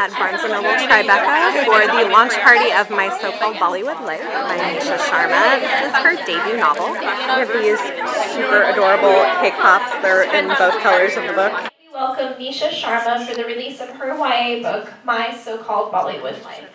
at Barnes & Noble Tribeca for the launch party of My So-Called Bollywood by Nisha Sharma. This is her debut novel. We have these super adorable cake pops. They're in both colors of the book. We welcome Nisha Sharma for the release of her YA book, My So-Called Bollywood Life.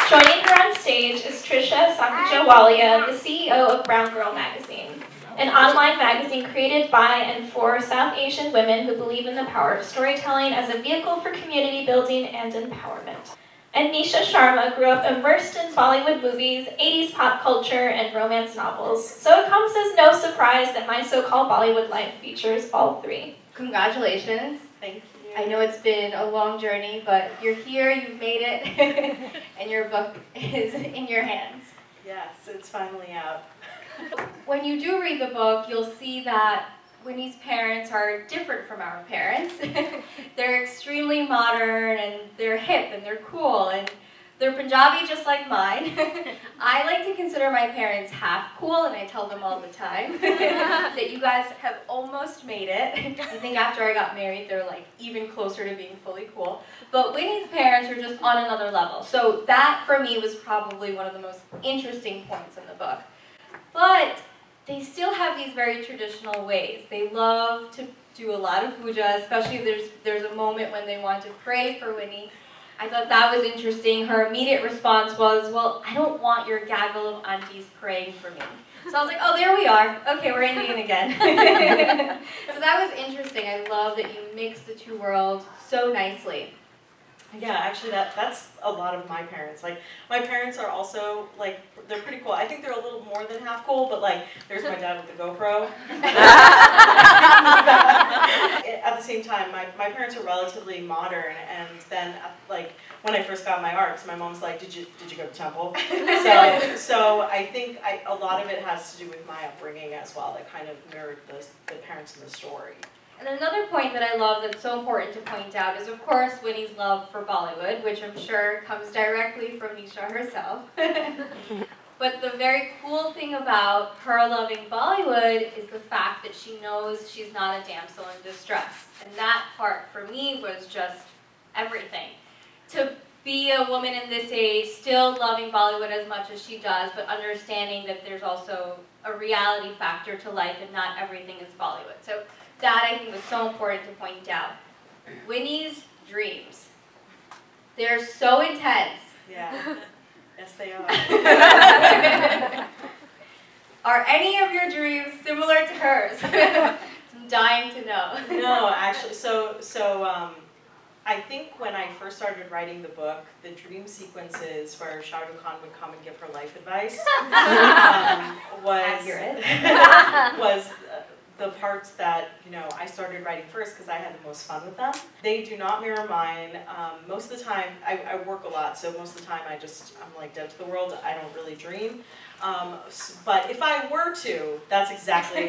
Joining her on stage is Trisha Sakajawalia, the CEO of Brown Girl Magazine, an online magazine created by and for South Asian women who believe in the power of storytelling as a vehicle for community building and empowerment. And Nisha Sharma grew up immersed in Bollywood movies, 80s pop culture, and romance novels. So it comes as no surprise that My So-Called Bollywood Life features all three. Congratulations. Thank you. I know it's been a long journey, but you're here, you've made it, and your book is in your hands. Yes, it's finally out. When you do read the book, you'll see that Winnie's parents are different from our parents. They're extremely modern, and they're hip, and they're cool, and they're Punjabi just like mine. I like to consider my parents half cool, and I tell them all the time that you guys have almost made it. I think after I got married, they're like even closer to being fully cool. But Winnie's parents are just on another level. So that, for me, was probably one of the most interesting points in the book. But they still have these very traditional ways. They love to do a lot of puja, especially if there's a moment when they want to pray for Winnie. I thought that was interesting. Her immediate response was, well, I don't want your gaggle of aunties praying for me. So I was like, oh, there we are. Okay, we're Indian again. So that was interesting. I love that you mix the two worlds so nicely. Yeah, actually that's a lot of my parents. Like, my parents are also, like, they're pretty cool. I think they're a little more than half cool, but like, there's my dad with the GoPro. At the same time, my parents are relatively modern, and then like, when I first got my arts, my mom's like, did you go to temple? So I think a lot of it has to do with my upbringing as well, that kind of mirrored the parents in the story. And another point that I love that's so important to point out is, of course, Winnie's love for Bollywood, which I'm sure comes directly from Nisha herself. But the very cool thing about her loving Bollywood is the fact that she knows she's not a damsel in distress. And that part, for me, was just everything. To be a woman in this age, still loving Bollywood as much as she does, but understanding that there's also a reality factor to life and not everything is Bollywood. So that, I think, was so important to point out. Winnie's dreams. They're so intense. Yeah. Yes, they are. Are any of your dreams similar to hers? I'm dying to know. No, actually, so I think when I first started writing the book, the dream sequences where Shah Rukh Khan would come and give her life advice was the parts that, you know, I started writing first because I had the most fun with them. They do not mirror mine. Most of the time, I work a lot, so most of the time I'm like dead to the world. I don't really dream. But if I were to, that's exactly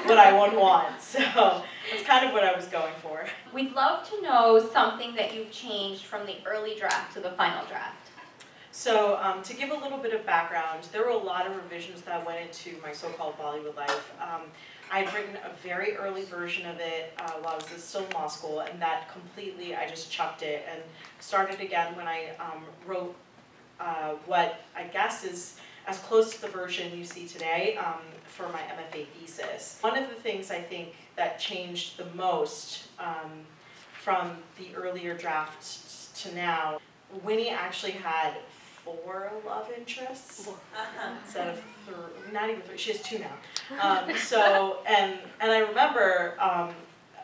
what I would want. So that's kind of what I was going for. We'd love to know something that you've changed from the early draft to the final draft. So to give a little bit of background, there were a lot of revisions that went into My So-Called Bollywood Life. I had written a very early version of it while I was still in law school, and that completely, I just chucked it and started again when I wrote what I guess is as close to the version you see today for my MFA thesis. One of the things I think that changed the most from the earlier drafts to now, Winnie actually had 4 love interests instead of 3, not even 3. She has 2 now. And I remember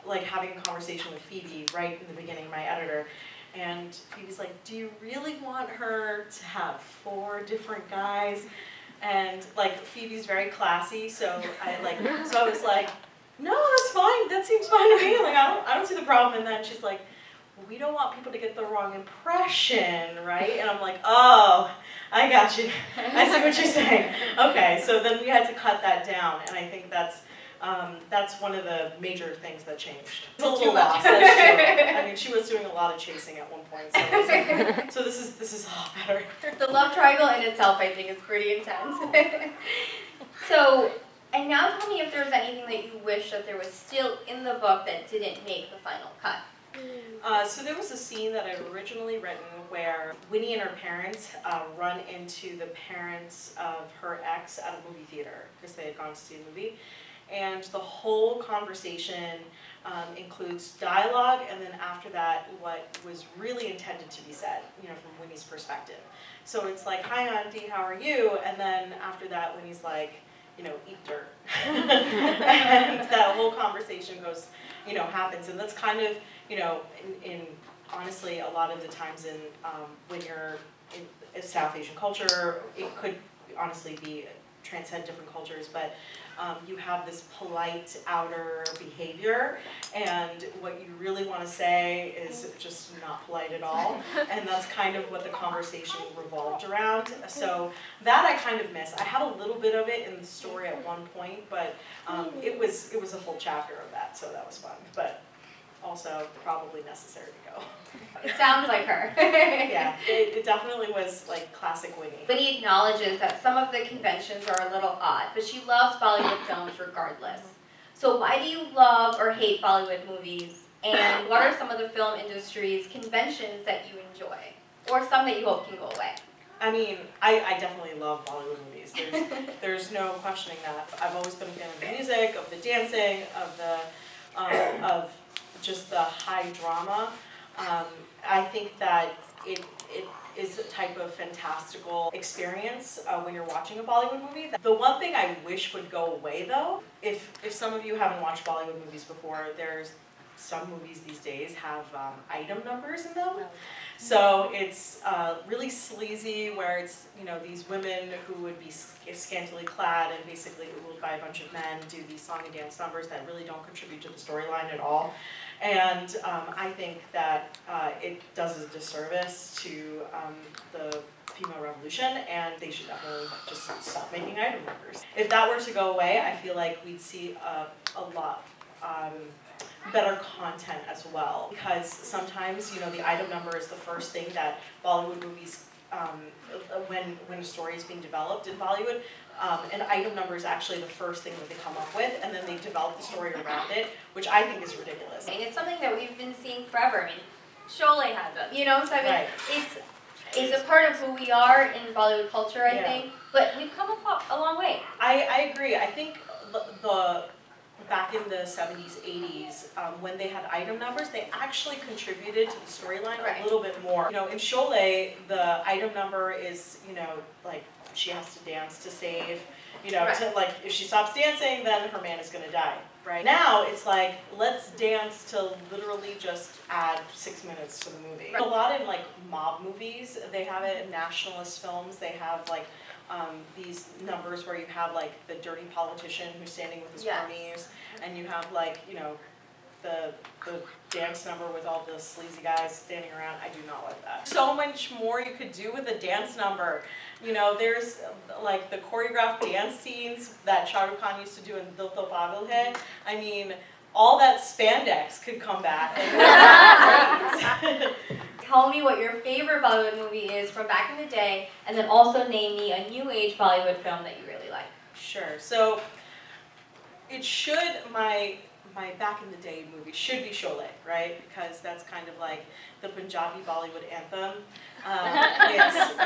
like having a conversation with Phoebe right in the beginning, my editor, and Phoebe's like, "Do you really want her to have 4 different guys?" And like, Phoebe's very classy, so I was like, "No, that's fine. That seems fine to me. Like, I don't see the problem." And then she's like, "We don't want people to get the wrong impression, right?" And I'm like, "Oh, I got you. I see what you're saying." Okay, so then we had to cut that down, and I think that's one of the major things that changed. It's a little lost, that's true. I mean, she was doing a lot of chasing at one point, so this is a lot better. The love triangle in itself, I think, is pretty intense. So, and now tell me if there's anything that you wish that there was still in the book that didn't make the final cut. So there was a scene that I'd originally written where Winnie and her parents run into the parents of her ex at a movie theater because they had gone to see a movie. And the whole conversation includes dialogue, and then after that, what was really intended to be said, you know, from Winnie's perspective. So it's like, "Hi, Auntie, how are you?" And then after that, Winnie's like, you know, "Eat dirt." And that whole conversation goes, you know, happens, and that's kind of, you know, in honestly, a lot of the times in when you're in South Asian culture, it could honestly be transcend different cultures, but you have this polite outer behavior, and what you really want to say is just not polite at all, and that's kind of what the conversation revolved around. So that I kind of miss. I had a little bit of it in the story at one point, but it was a full chapter of that, so that was fun, but also probably necessary to go. It sounds like her. Yeah, it definitely was like classic Winnie. Winnie acknowledges that some of the conventions are a little odd, but she loves Bollywood films regardless. So why do you love or hate Bollywood movies? And what are some of the film industry's conventions that you enjoy? Or some that you hope can go away? I mean, I definitely love Bollywood movies. There's no questioning that. I've always been a fan of the music, of the dancing, of the of just the high drama. I think that it is a type of fantastical experience when you're watching a Bollywood movie. The one thing I wish would go away though, if some of you haven't watched Bollywood movies before, there's some movies these days have item numbers in them. So it's really sleazy, where it's, you know, these women who would be scantily clad and basically ruled by a bunch of men do these song and dance numbers that really don't contribute to the storyline at all. And I think that it does a disservice to the female revolution, and they should definitely just stop making item numbers. If that were to go away, I feel like we'd see a lot better content as well, because sometimes, you know, the item number is the first thing that Bollywood movies, when a story is being developed in Bollywood, an item number is actually the first thing that they come up with, and then they develop the story around it, which I think is ridiculous. And it's something that we've been seeing forever. I mean, Sholay had them, you know, so I mean, right. It's a part of who we are in Bollywood culture, I think, but we've come a long way. I agree. I think the back in the 70s, 80s, when they had item numbers, they actually contributed to the storyline a little bit more. You know, in Sholay, the item number is, you know, like, she has to dance to save, you know, to, like, if she stops dancing, then her man is going to die. Right. Now, it's like, let's dance to literally just add 6 minutes to the movie. A lot in, like, mob movies, they have it in nationalist films, they have, like, these numbers where you have, like, the dirty politician who's standing with his cronies, and you have, like, you know, the dance number with all the sleazy guys standing around. I do not like that. So much more you could do with a dance number. You know, there's like the choreographed dance scenes that Shah Rukh Khan used to do in Dil To Pagal Hai. I mean, all that spandex could come back. Tell me what your favorite Bollywood movie is from back in the day, and then also name me a new age Bollywood film that you really like. Sure. So it should, my back in the day movie should be Sholay, right? Because that's kind of like the Punjabi Bollywood anthem.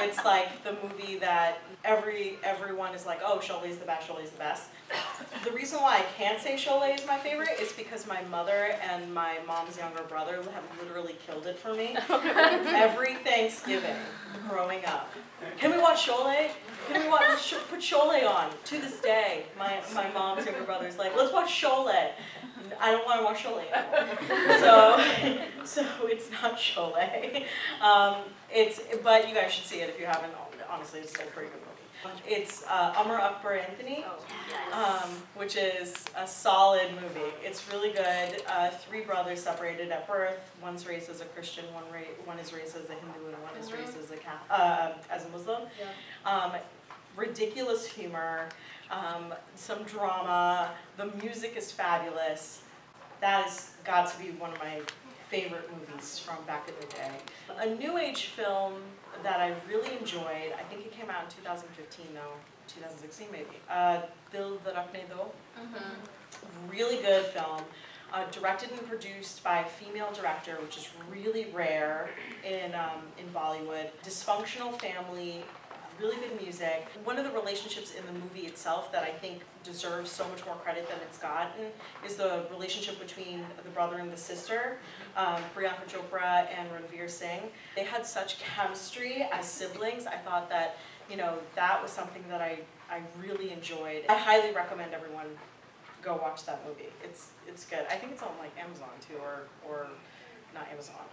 It's like the movie that everyone is like, oh, Sholay's the best, Sholay's the best. The reason why I can't say Sholay is my favorite is because my mother and my mom's younger brother have literally killed it for me. Every Thanksgiving growing up. Can we watch Sholay? Can we put Sholay on? To this day, my mom's younger brother's like, let's watch Sholay. I don't want to watch Sholay anymore. So it's not Sholay. But you guys should see it if you haven't. Honestly, it's still a pretty good movie. It's Amar Akbar Anthony, which is a solid movie. It's really good. 3 brothers separated at birth. One's raised as a Christian, one is raised as a Hindu, and one is raised as a Muslim. Ridiculous humor, some drama. The music is fabulous. That has got to be one of my favorite movies from back in the day. A new age film that I really enjoyed, I think it came out in 2015 though, 2016 maybe, Dil Dharakne Do. Really good film. directed and produced by a female director, which is really rare in Bollywood. Dysfunctional family, really good music. One of the relationships in the movie itself that I think deserves so much more credit than it's gotten is the relationship between the brother and the sister, Priyanka Chopra and Ranveer Singh. They had such chemistry as siblings. I thought that, you know, that was something that I really enjoyed. I highly recommend everyone go watch that movie. It's good. I think it's on like Amazon too, or not Amazon,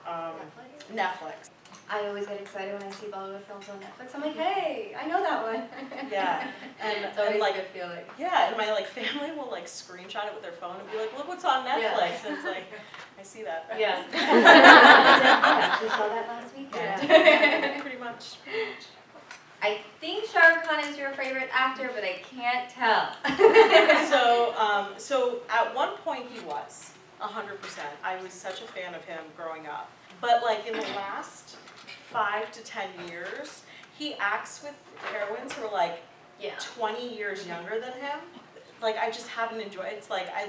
Netflix. I always get excited when I see Bollywood films on Netflix. I'm like, hey, I know that one. Yeah, It's always like, a good feeling. yeah, and my like family will like screenshot it with their phone and be like, look what's on Netflix. Yeah. And it's like, I see that. Yeah. I actually saw that last weekend. Yeah. Pretty much. I think Shah Rukh Khan is your favorite actor, but I can't tell. So at one point he was 100%. I was such a fan of him growing up. But like in the last 5 to 10 years, he acts with heroines who are like 20 years younger than him. Like I just haven't enjoyed it. It's like I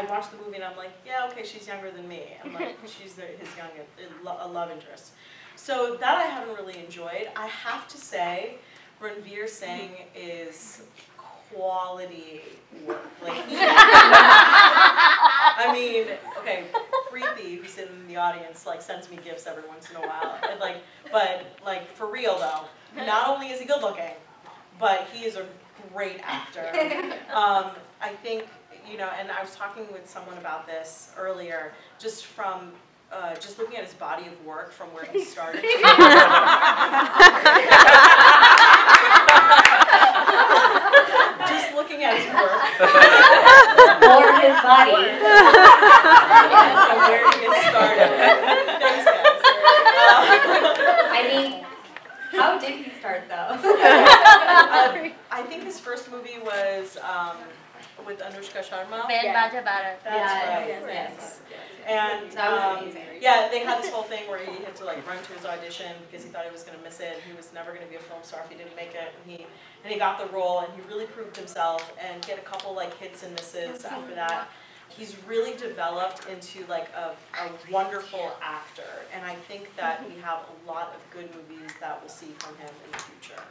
watch the movie and I'm like, yeah, okay, she's younger than me. I'm like, she's his a love interest. So that I haven't really enjoyed. I have to say, Ranveer Singh is quality work. Like, I mean, okay, Preeti, who's in the audience, like sends me gifts every once in a while. And like, but like for real though, not only is he good looking, but he is a great actor. I think, you know, and I was talking with someone about this earlier, just from just looking at his body of work from where he started. Just looking at his work. Or his body. From where he has started. Thanks, guys. I mean, how did he start though? I think his first movie was with Nisha Sharma. That's right. Yes. And That was amazing. yeah, they had this whole thing where he had to like run to his audition because he thought he was going to miss it. He was never going to be a film star if he didn't make it. And he got the role, and he really proved himself. And he had a couple like hits and misses after that. He's really developed into like a wonderful actor, and I think that we have a lot of good movies that we'll see from him in the future.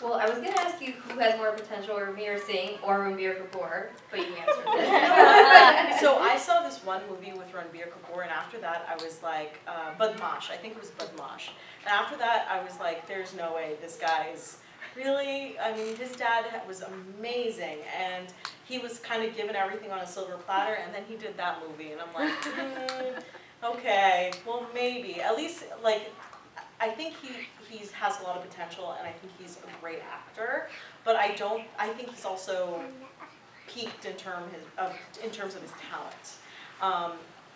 Well, I was going to ask you who has more potential, Ranveer Singh or Ranbir Kapoor, but you answered this. So I saw this one movie with Ranbir Kapoor, and after that I was like, Badmaash, I think it was Badmaash. And after that I was like, there's no way this guy's really, I mean, his dad was amazing, and he was kind of given everything on a silver platter, and then he did that movie, and I'm like, okay, well maybe, at least like, I think he has a lot of potential, and I think he's a great actor, but I think he's also peaked in terms of his talent.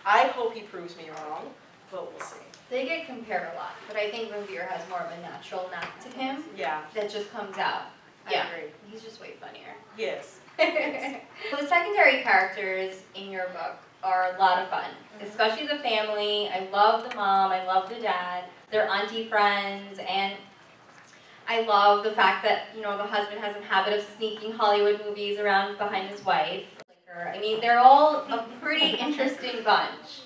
I hope he proves me wrong, but we'll see. They get compared a lot, but I think Ranveer has more of a natural knack to him. Yeah. That just comes out. I agree. He's just way funnier. Yes. The secondary characters in your book are a lot of fun, especially the family. I love the mom, I love the dad. They're auntie friends, and I love the fact that, you know, the husband has a habit of sneaking Hollywood movies around behind his wife. I mean, they're all a pretty interesting bunch.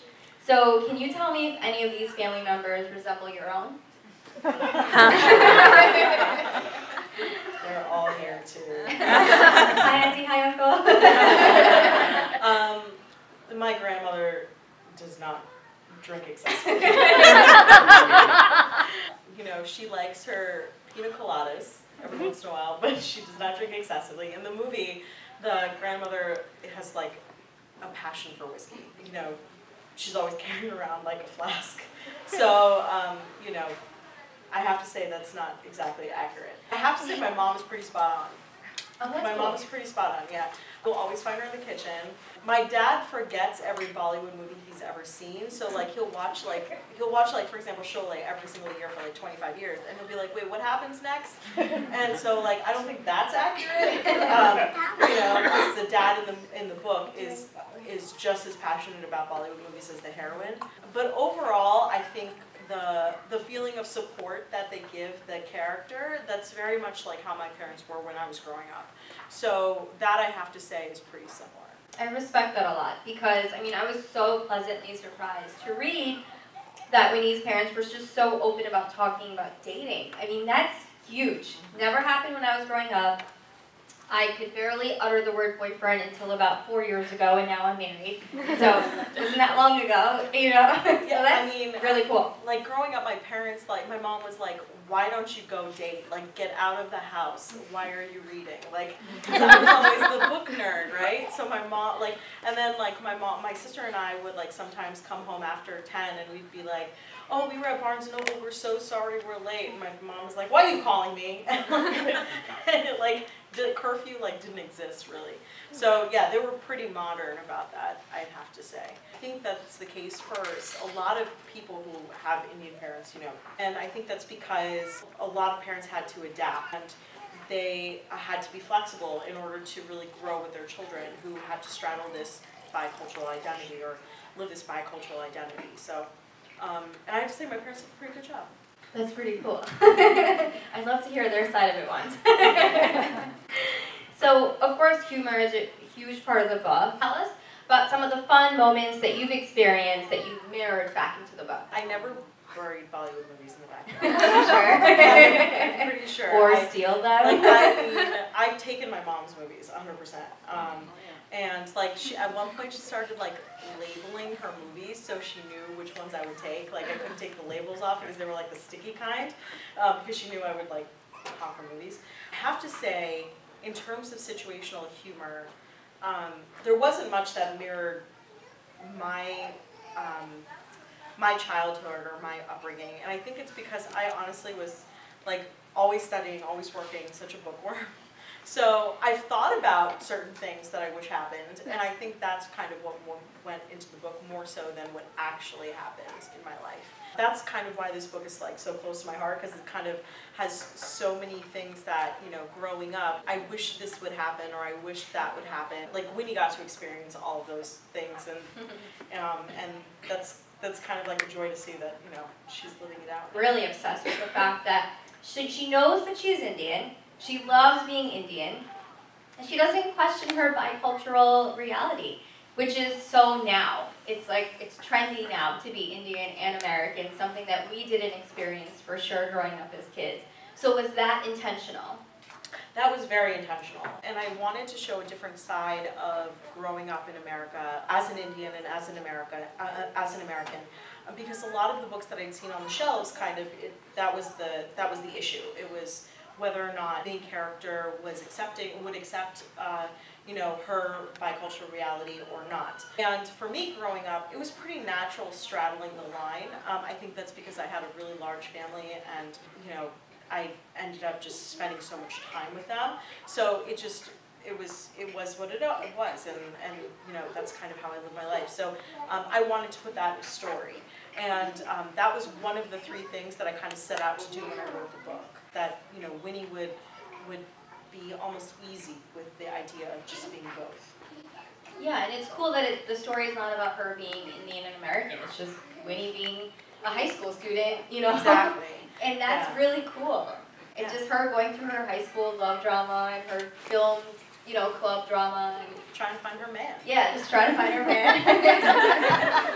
So, can you tell me if any of these family members resemble your own? They're all here too. Hi, Auntie. Hi, Uncle. My grandmother does not drink excessively. You know, she likes her pina coladas every once in a while, but she does not drink excessively. In the movie, the grandmother has like a passion for whiskey. You know, she's always carrying around like a flask. So, you know, I have to say that's not exactly accurate. I have to say my mom is pretty spot on. Oh, My mom is pretty spot on, yeah. We'll always find her in the kitchen. My dad forgets every Bollywood movie he's ever seen, so like he'll watch like for example Sholay every single year for like 25 years, and he'll be like, wait, what happens next? And so like I don't think that's accurate. You know, because the dad in the book is just as passionate about Bollywood movies as the heroine. But overall, I think the feeling of support that they give the character, that's very much like how my parents were when I was growing up. So that I have to say is pretty similar. I respect that a lot because, I mean, I was so pleasantly surprised to read that Winnie's parents were just so open about talking about dating. I mean, that's huge. Never happened when I was growing up. I could barely utter the word boyfriend until about 4 years ago, and now I'm married. So it wasn't that long ago, you know? So Yeah, that's I mean, really cool. Like growing up, my parents, like my mom was like, why don't you go date? Like, get out of the house. Why are you reading? Like, 'cause I was always the book nerd, right? So my mom, like, and then like my sister and I would like sometimes come home after 10 and we'd be like, oh, we were at Barnes & Noble, we're so sorry we're late. And my mom was like, why are you calling me? And it, like, the curfew like didn't exist really. So yeah, they were pretty modern about that, I'd have to say. I think that's the case for a lot of people who have Indian parents, you know. And I think that's because a lot of parents had to adapt and they had to be flexible in order to really grow with their children who had to straddle this bicultural identity or live this bicultural identity. So, and I have to say my parents did a pretty good job. That's pretty cool. I'd love to hear their side of it once. So, of course, humor is a huge part of the book. Tell us about some of the fun moments that you've experienced that you've mirrored back into the book. I never buried Bollywood movies in the Sure. I'm pretty sure. Or steal them. Like, I mean, I've taken my mom's movies, 100%. And like, at one point she started like labeling her movies so she knew which ones I would take. Like, I couldn't take the labels off because they were like the sticky kind, because she knew I would like conquer movies. I have to say, in terms of situational humor, there wasn't much that mirrored my my childhood or my upbringing, and I think it's because I honestly was like always studying, always working, such a bookworm. So I've thought about certain things that I wish happened, and I think that's kind of what went into the book more so than what actually happened in my life. That's kind of why this book is like so close to my heart, because it kind of has so many things that, you know, growing up, I wish this would happen or I wish that would happen. Like Winnie got to experience all of those things, and that's kind of like a joy to see that, you know, she's living it out. Really obsessed with the fact that she knows that she's Indian, she loves being Indian, and she doesn't question her bicultural reality, which is so now. It's like, it's trendy now to be Indian and American, something that we didn't experience for sure growing up as kids. So was that intentional? That was very intentional, and I wanted to show a different side of growing up in America as an Indian and as an American, because a lot of the books that I'd seen on the shelves, kind of, that was the issue. It was whether or not the character was would accept, you know, her bicultural reality or not. And for me, growing up, it was pretty natural straddling the line. I think that's because I had a really large family, and you know, I ended up just spending so much time with them. So it was what it was, and you know, that's kind of how I live my life. So I wanted to put that in a story, and that was one of the 3 things that I kind of set out to do when I wrote the book. That, you know, Winnie would be almost easy with the idea of just being both. Yeah, and it's cool that the story is not about her being Indian and American. It's just Winnie being a high school student, you know. Exactly. And that's really cool. It's just her going through her high school love drama and her filmed, you know, club drama. And trying to find her man. Yeah, just trying to find her man.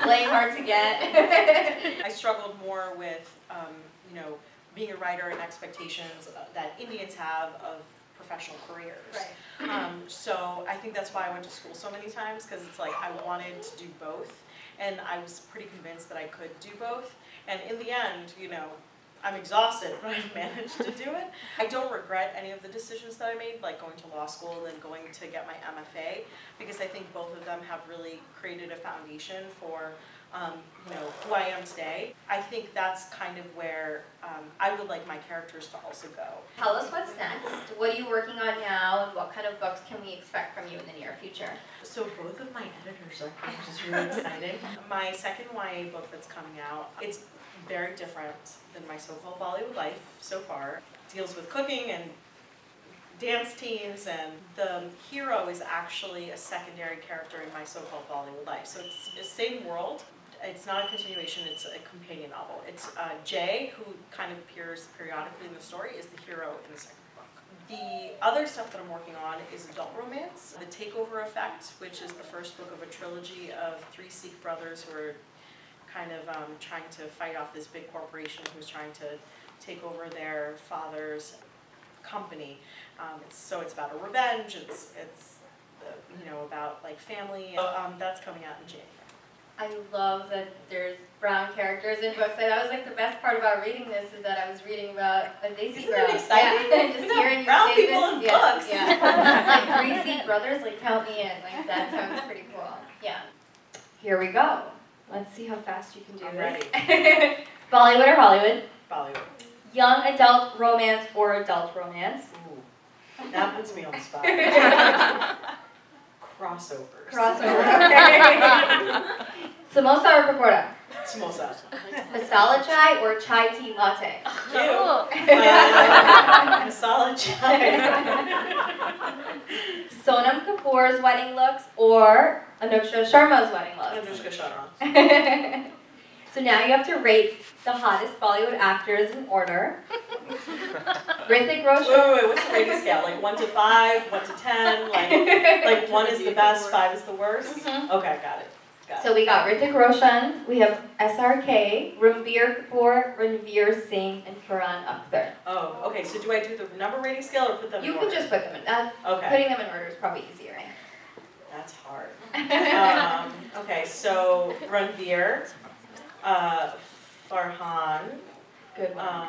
Playing hard to get. I struggled more with, you know, being a writer and expectations that Indians have of professional careers. Right. So I think that's why I went to school so many times, because it's like I wanted to do both, and I was pretty convinced that I could do both. And in the end, you know, I'm exhausted, but I've managed to do it. I don't regret any of the decisions that I made, like going to law school and then going to get my MFA, because I think both of them have really created a foundation for you know, who I am today. I think that's kind of where I would like my characters to also go. Tell us what's next. What are you working on now, and what kind of books can we expect from you in the near future? So both of my editors are here, which is really exciting. My second YA book that's coming out, it's very different than My So-Called Bollywood life so far. It deals with cooking and dance teams, and the hero is actually a secondary character in My So-Called Bollywood life. So it's the same world. It's not a continuation, it's a companion novel. It's Jay, who kind of appears periodically in the story, is the hero in the second book. The other stuff that I'm working on is adult romance, The Takeover Effect, which is the first book of a trilogy of 3 Sikh brothers who are kind of trying to fight off this big corporation who's trying to take over their father's company. So it's about a revenge. It's about like family. That's coming out in January. I love that there's brown characters in books. That was like the best part about reading this is that I was reading about a Desi girl. Isn't it exciting? Yeah. Just hearing you brown say people this. in Yeah. books. Yeah. Like 3 Sikh brothers, like count me in. Like that sounds pretty cool. Yeah. Here we go. Let's see how fast you can do I'm this. ready. Bollywood or Hollywood? Bollywood. Young adult romance or adult romance? Ooh, that puts me on the spot. Crossovers. Crossover. Okay. Samosa or pakoda? Samosa. Masala chai or chai tea latte? Masala chai. Sonam Kapoor's wedding looks or Anusha Sharma's wedding looks? Nisha Sharma. So now you have to rate the hottest Bollywood actors in order. Hrithik Roshan. Wait, what's the rating scale? Like 1 to 5, 1 to 10? Like 1 is the best, 5 is the worst? Mm-hmm. Okay, got it. So we got Hrithik Roshan, we have SRK, Ranbir Kapoor, Ranveer Singh, and Farhan Akhtar. Oh, okay. So do I do the number rating scale or put them in You order? can just put them in. Okay. Putting them in order is probably easier, right? That's hard. Okay, so Ranveer, Farhan, Good one.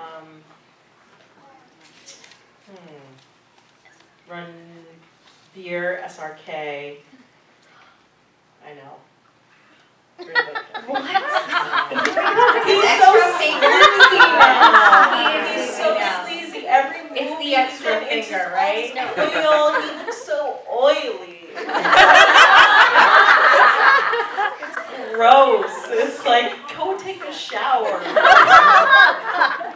Ranveer, SRK. I know. What? He's so sleazy now. He's so sleazy. Every movie It's the extra it's finger, just right? Oil. He looks so oily. It's gross. It's like, go take a shower. I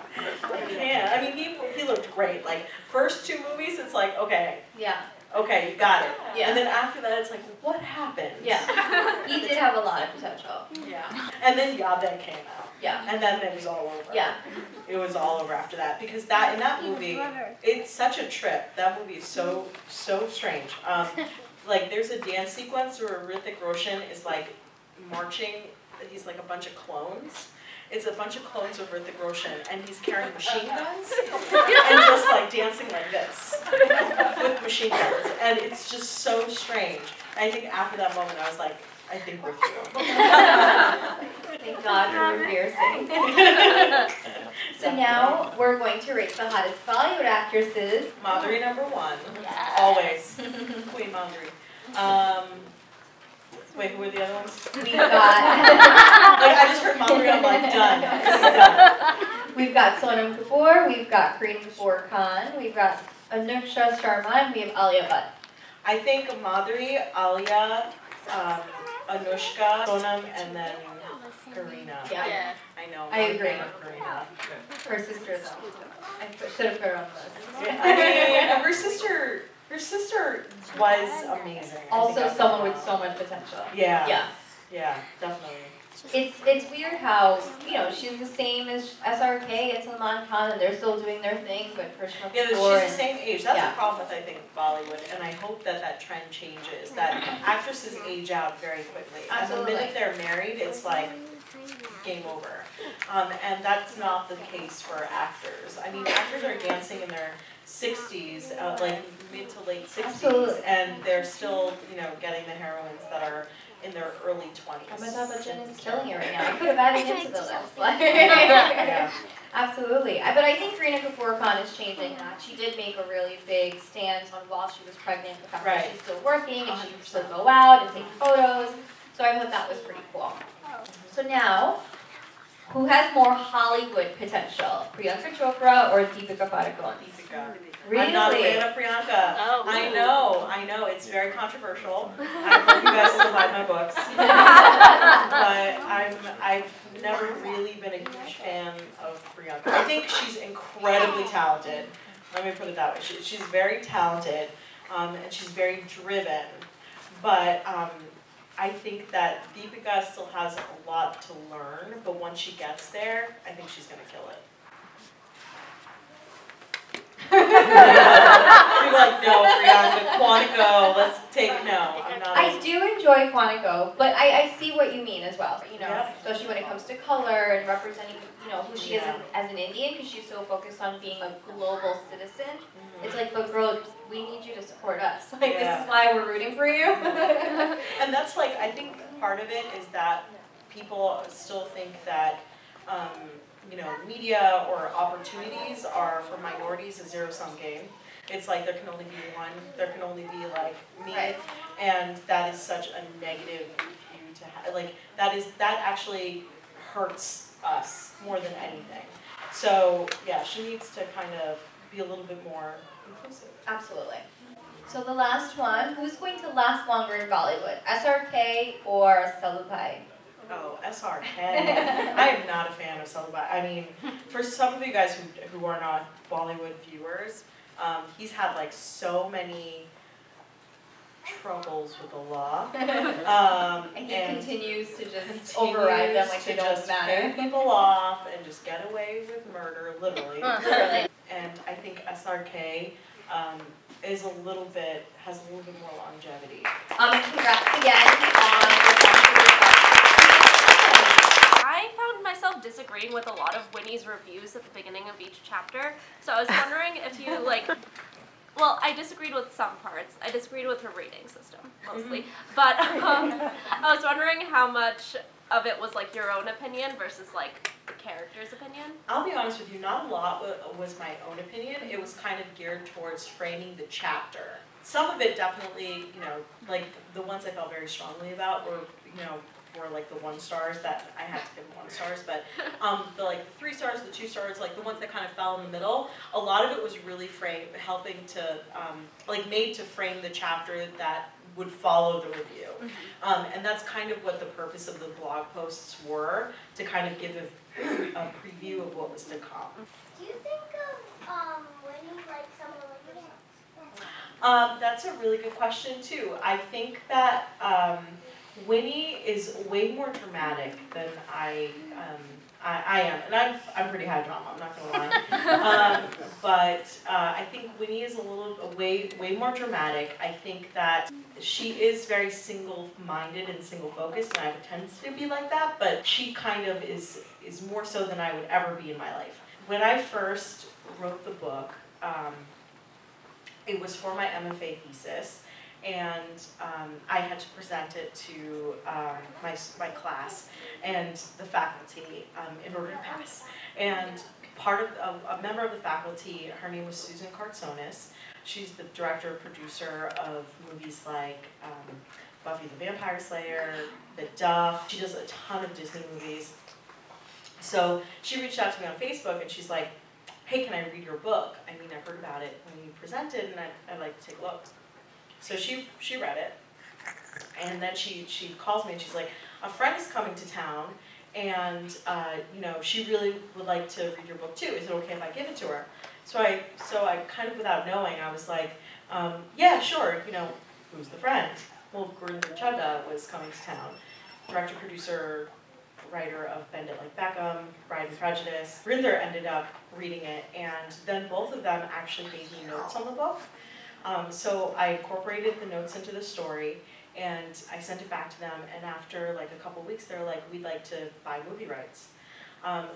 can't. I mean, he looked great. Like, first 2 movies, it's like, okay. Yeah. Okay, you got it. Yeah. And then after that, it's like, what happened? Yeah. He did have a lot of potential. Yeah. And then Yabe came out. Yeah. And then it was all over. Yeah. It was all over after that. Because in that movie, it's such a trip. That movie is so strange. Like, there's a dance sequence where Hrithik Roshan is like marching. He's like a bunch of clones. It's a bunch of clones of Hrithik Roshan, and he's carrying machine guns and just like dancing like this with machine guns, and it's just so strange. I think after that moment, I was like, I think we're through. Thank God for Ranveer Singh. So now we're going to rate the hottest Bollywood actresses. Madhuri #1, Yes. always. Queen Madhuri. Wait, who are the other ones? We've got Like, I just heard Madhuri, I'm like, done. This is done. we've got Sonam Kapoor, we've got Kareem Kapoor Khan, we've got Anusha Sharma, and we have Alia Bhatt. I think Madhuri, Alia, Anushka, Sonam, and then Karina. Yeah. I know. I agree. I'm a fan of Karina. Her sister though. I should have put her on the list. Yeah, I mean, her sister was amazing. I Also think someone with so much potential. Yeah. Yeah. Yeah, definitely. It's weird how, she's the same as SRK and Salman Khan, and they're still doing their thing, but Krishna Yeah, Kapoor she's the same age. That's yeah. the problem with, I think, Bollywood, and I hope that trend changes, that actresses age out very quickly. Absolutely. And the minute they're married, it's like game over. And that's not the case for actors. I mean, actors are dancing in their 60s, like mid to late 60s, Absolutely. and they're still, getting the heroines that are in their early 20s. Amitabh Bachchan is killing it right now. I could have added him to the list. Yeah. Absolutely. But I think Kareena Kapoor Khan is changing that. She did make a really big stance on while she was pregnant, the fact that she's still working and she can still go out and take photos. So I thought that was pretty cool. So now, who has more Hollywood potential? Priyanka Chopra or Deepika Padukone? Deepika. Really? I'm not a fan of Priyanka. Oh. I know, it's very controversial. I hope you guys still buy my books. But I've never really been a huge fan of Priyanka. I think she's incredibly talented. Let me put it that way. She's very talented, and she's very driven. But I think that Deepika still has a lot to learn, but once she gets there, I think she's going to kill it. People are like, no, Priyanka, Quantico, let's take, no, I'm not. I do enjoy Quantico, but I see what you mean as well, you know, Yep. especially when it comes to color and representing, you know, who she is as an Indian, because she's so focused on being a global citizen. It's like, but girl, we need you to support us. Like, this is why we're rooting for you. And that's like, I think part of it is that people still think that, you know, media or opportunities are for minorities a zero-sum game. It's like there can only be one, there can only be like me, and that is such a negative view to have. Like that actually hurts us more than anything. So yeah, she needs to kind of be a little bit more inclusive. Absolutely. So the last one, who's going to last longer in Bollywood, SRK or Salubhai? Oh, SRK. I am not a fan of Salubhai. I mean, for some of you guys who are not Bollywood viewers, he's had like so many troubles with the law. And he continues to just override them like they don't matter. Pay people off and just get away with murder, literally. And I think SRK has a little bit more longevity. Congrats again I found myself disagreeing with a lot of Winnie's reviews at the beginning of each chapter, so I was wondering if you, like, well, I disagreed with some parts. I disagreed with her rating system, mostly, but I was wondering how much of it was, like, your own opinion versus, like, the character's opinion. I'll be honest with you, not a lot was my own opinion. It was kind of geared towards framing the chapter. Some of it definitely, you know, like, the ones I felt very strongly about were, you know, were like the 1 stars that I had to give 1 stars, but the like 3 stars, the 2 stars, like the ones that kind of fell in the middle, a lot of it was really helping to, like made to frame the chapter that would follow the review. And that's kind of what the purpose of the blog posts were, to kind of give a preview of what was to come. Do you think of Winnie like someone like yourself? That's a really good question too. I think that Winnie is way more dramatic than I am, and I'm pretty high drama. I'm not gonna lie, but I think Winnie is way more dramatic. I think that she is very single-minded and single-focused, and I have a tendency to be like that. But she kind of is more so than I would ever be in my life. When I first wrote the book, it was for my MFA thesis. And I had to present it to my class and the faculty in order to pass. And a member of the faculty, her name was Susan Kartsonis. She's the director, producer of movies like Buffy the Vampire Slayer, The Duff. She does a ton of Disney movies. So she reached out to me on Facebook and she's like, hey, can I read your book? I mean, I heard about it when you presented and I'd like to take a look. So she read it, and then she calls me and she's like, a friend is coming to town, and you know, she really would like to read your book too. Is it okay if I give it to her? So I kind of without knowing, I was like, yeah, sure. You know, who's the friend? Well, Gurinder Chadha was coming to town, director, producer, writer of Bend It Like Beckham, Pride and Prejudice. Gurinder ended up reading it, and then both of them actually gave me notes on the book. So I incorporated the notes into the story, and I sent it back to them, and after like a couple weeks, they're like, we'd like to buy movie rights.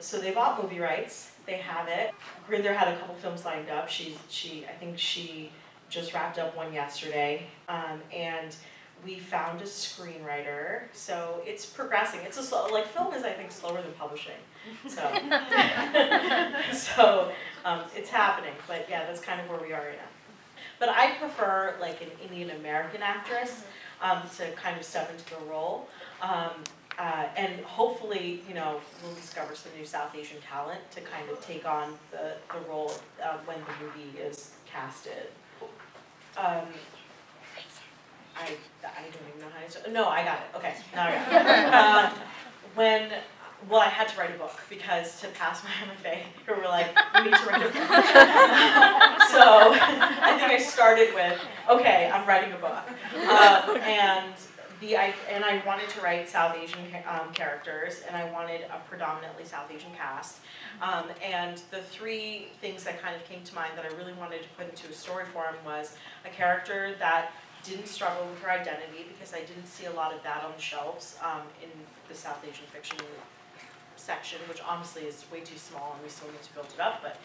So they bought movie rights, they have it. Gurinder had a couple films lined up. I think she just wrapped up one yesterday, and we found a screenwriter, so it's progressing. It's like film is, I think, slower than publishing, so it's happening. But yeah, that's kind of where we are right now. But I prefer like an Indian American actress to kind of step into the role, and hopefully, you know, we'll discover some new South Asian talent to kind of take on the role when the movie is casted. I don't even know how to say. No, I got it. Okay, now I got it. Well, I had to write a book because to pass my MFA, they were like, you need to write a book. So I think I started with, okay, I'm writing a book. And and I wanted to write South Asian characters, and I wanted a predominantly South Asian cast. And the three things that kind of came to mind that I really wanted to put into a story form was a character that didn't struggle with her identity, because I didn't see a lot of that on the shelves in the South Asian fiction section, which honestly is way too small and we still need to build it up, but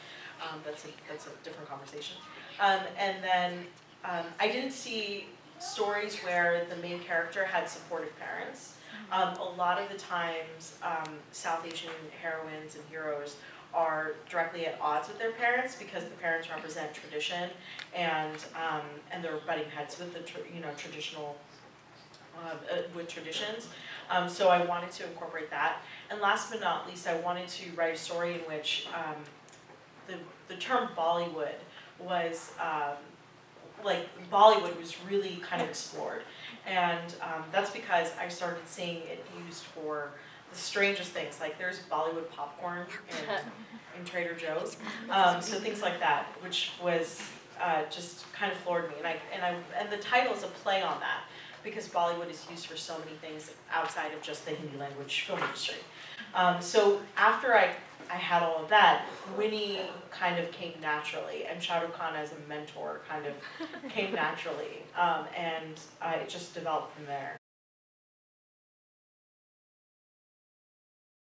that's a different conversation. And then I didn't see stories where the main character had supportive parents. A lot of the times, South Asian heroines and heroes are directly at odds with their parents because the parents represent tradition, and they're butting heads with the traditional with traditions. So I wanted to incorporate that. And last but not least, I wanted to write a story in which the term Bollywood was Bollywood was really kind of explored. And that's because I started seeing it used for the strangest things. Like there's Bollywood popcorn in Trader Joe's. So things like that, which was just kind of floored me. And the title is a play on that, because Bollywood is used for so many things outside of just the Hindi language film industry. So after I had all of that, Winnie kind of came naturally, and Shah Rukh Khan as a mentor kind of came naturally, and it just developed from there.